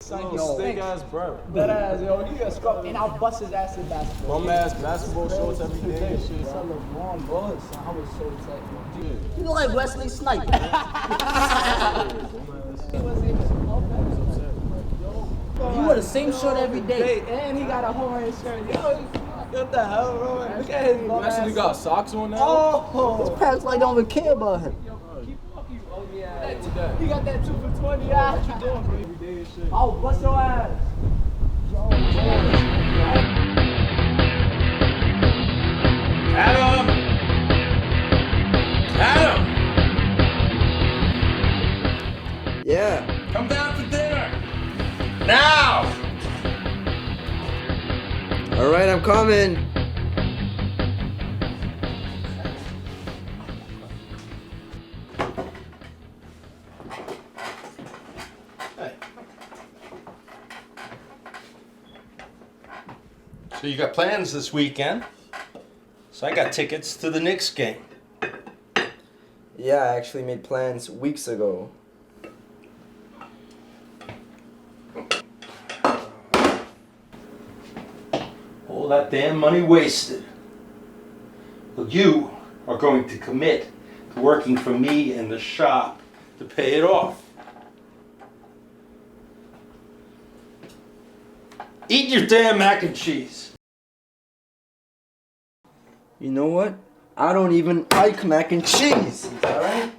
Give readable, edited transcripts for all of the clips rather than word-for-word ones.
Son, he stink ass bro. That ass, yo, he a scrub, and I'll bust his ass in basketball. Bum ass basketball shorts every day and shit. Son, LeBron, bro, son, I was so tight. You look like Wesley Snipes. He wasn't even You wear the same shirt every day. And he got a Hawaiian shirt. Yo, what the hell, bro? Look at his bum Actually ass. got socks on now. Oh, Parents like don't even care about him. oh yeah. He got that 2 for 20. Yeah. What you doing, bro? Every day and shit. Oh, bust your ass. Adam! Adam! Yeah. Come down for dinner! Now! All right, I'm coming. So you got plans this weekend? So I got tickets to the Knicks game. Yeah, I actually made plans weeks ago. All that damn money wasted. Well, you are going to commit to working for me in the shop to pay it off. Eat your damn mac and cheese. You know what? I don't even like mac and cheese. All right?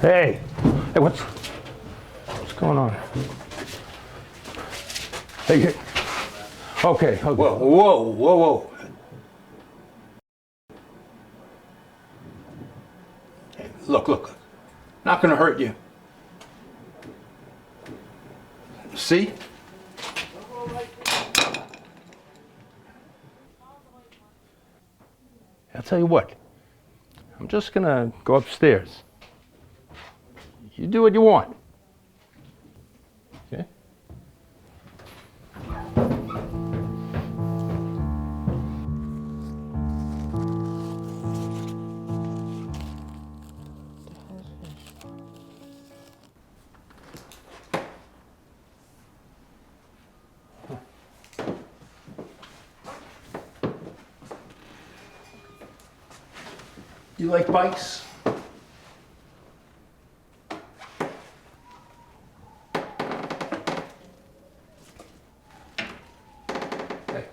Hey, what's going on? Hey, okay. Whoa. Hey, look, not gonna hurt you. See? I'll tell you what, I'm just gonna go upstairs. You do what you want. Okay? You like bikes? Hey.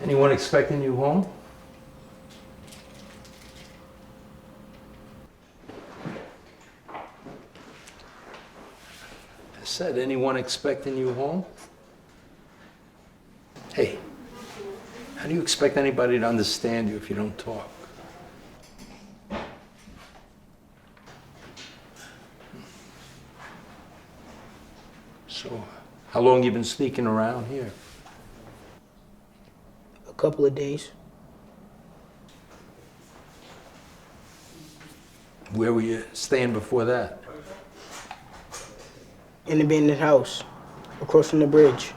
Anyone expecting you home? I said, anyone expecting you home? Hey, how do you expect anybody to understand you if you don't talk? So, how long you been sneaking around here? A couple of days. Where were you staying before that? In the abandoned house, across from the bridge.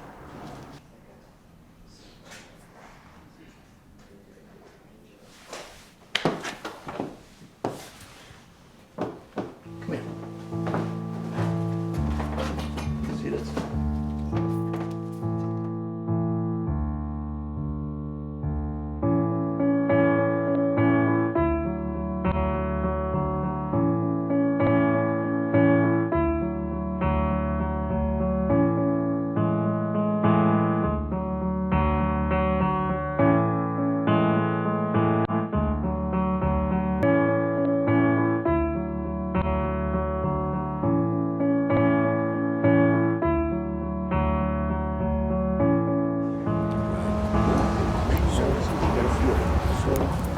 Come here. See this?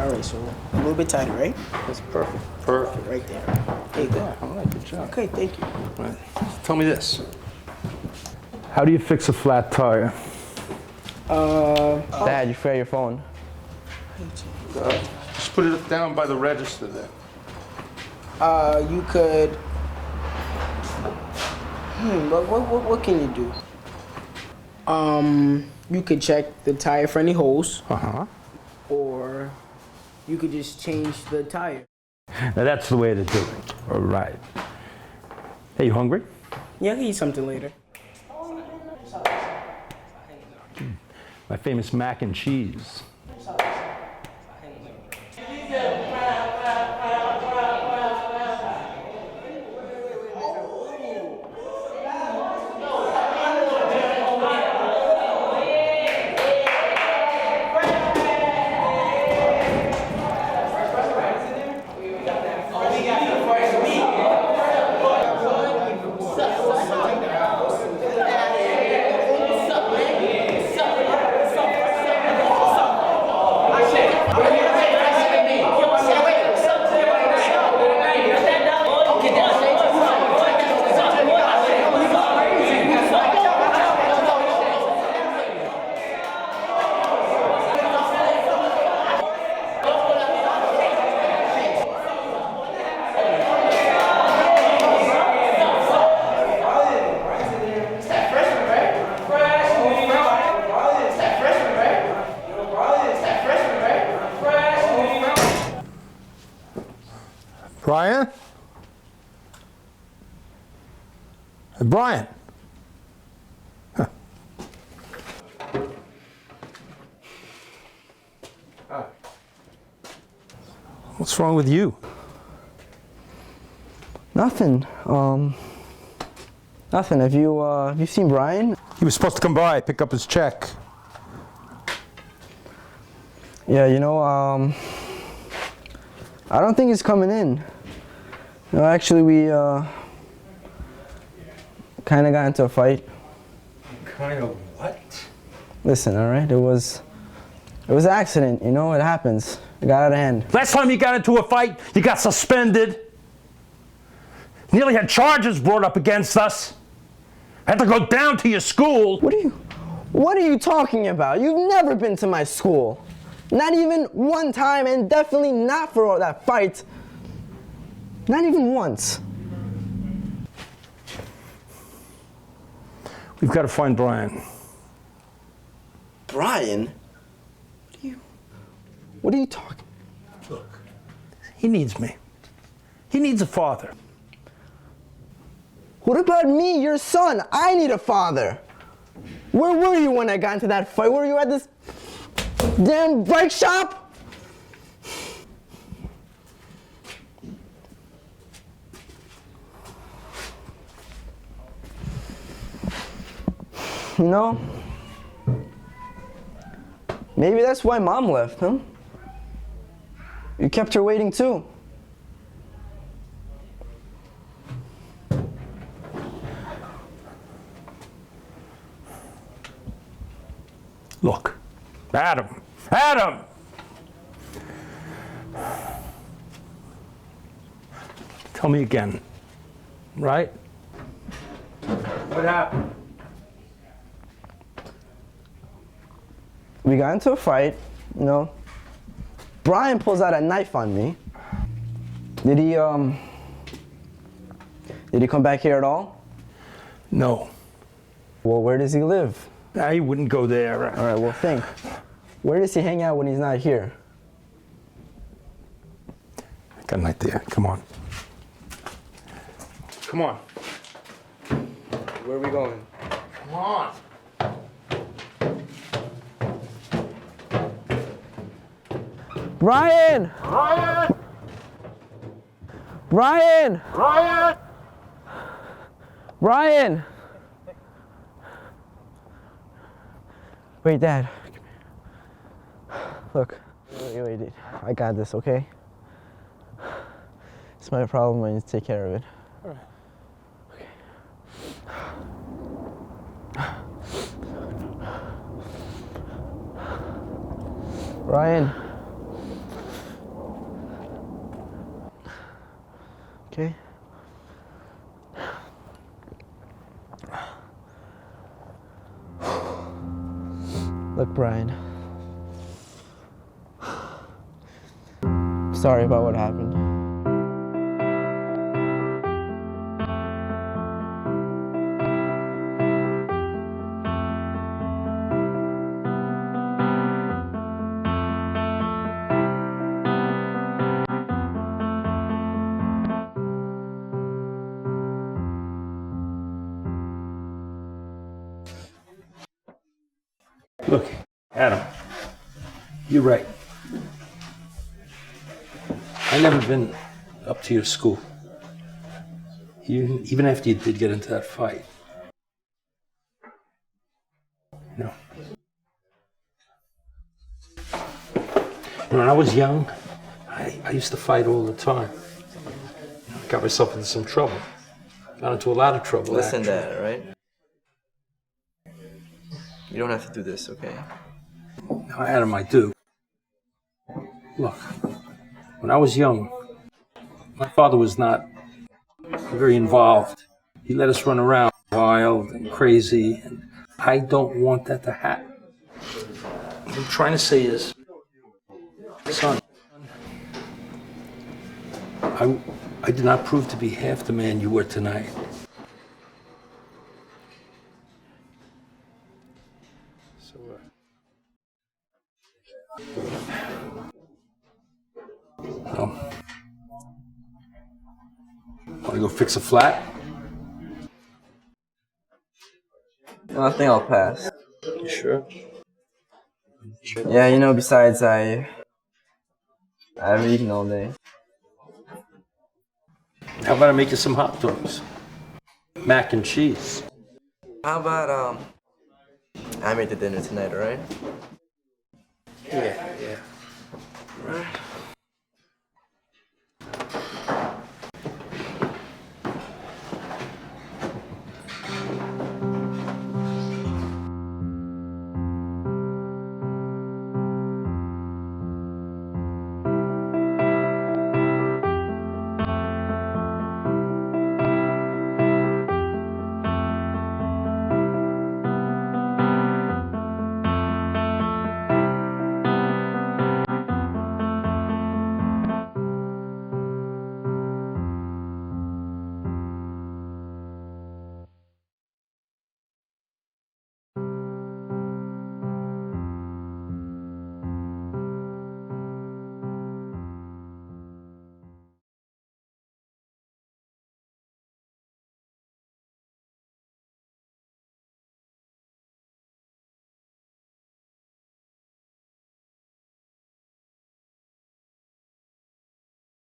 All right, so a little bit tighter, right? That's perfect. Perfect. Right there. There you go. All right, good job. Okay, thank you. Right. Tell me this. How do you fix a flat tire? Dad, you forgot your phone. Just put it down by the register there. You could. What can you do? You could check the tire for any holes, or you could just change the tire. Now that's the way to do it. All right. Hey, you hungry? Yeah, I can eat something later. My famous mac and cheese. Brian? Brian? Huh. What's wrong with you? Nothing. Nothing. Have you seen Brian? He was supposed to come by, pick up his check. Yeah, I don't think he's coming in. No, actually, we kind of got into a fight. Kind of what? Listen, all right, it was an accident. It happens. It got out of hand. Last time you got into a fight, you got suspended. Nearly had charges brought up against us. Had to go down to your school. What are you talking about? You've never been to my school. Not even one time, and definitely not for all that fight. Not even once. We've got to find Brian. Brian? What are you talking? Look, he needs me. He needs a father. What about me, your son? I need a father. Where were you when I got into that fight? Were you at this damn bike shop? Maybe that's why Mom left, huh? You kept her waiting too. Look, Adam! Tell me again, right? What happened? We got into a fight, Brian pulls out a knife on me. Did he come back here at all? No. Well, where does he live? I wouldn't go there. All right, well, think. Where does he hang out when he's not here? Got a knife there. Come on. Come on. Where are we going? Come on. Brian! Brian! Brian! Brian! Brian! Wait, Dad. Look. Wait. I got this, okay? It's my problem. I need to take care of it. All right. Brian. Okay? Look, Brian. Sorry about what happened. Look, Adam, you're right. I never been up to your school, even after you did get into that fight. No. When I was young, I used to fight all the time. I got myself into some trouble. Got into a lot of trouble. Listen, actually. Dad, right? You don't have to do this, okay? No, Adam, I do. Look, when I was young, my father was not very involved. He let us run around wild and crazy, and I don't want that to happen. What I'm trying to say is, son, I did not prove to be half the man you were tonight. So, want to go fix a flat? No, I think I'll pass. You sure? Yeah, you know, besides I haven't eaten all day. How about I make you some hot dogs? Mac and cheese. How about I make the dinner tonight, alright? Yeah.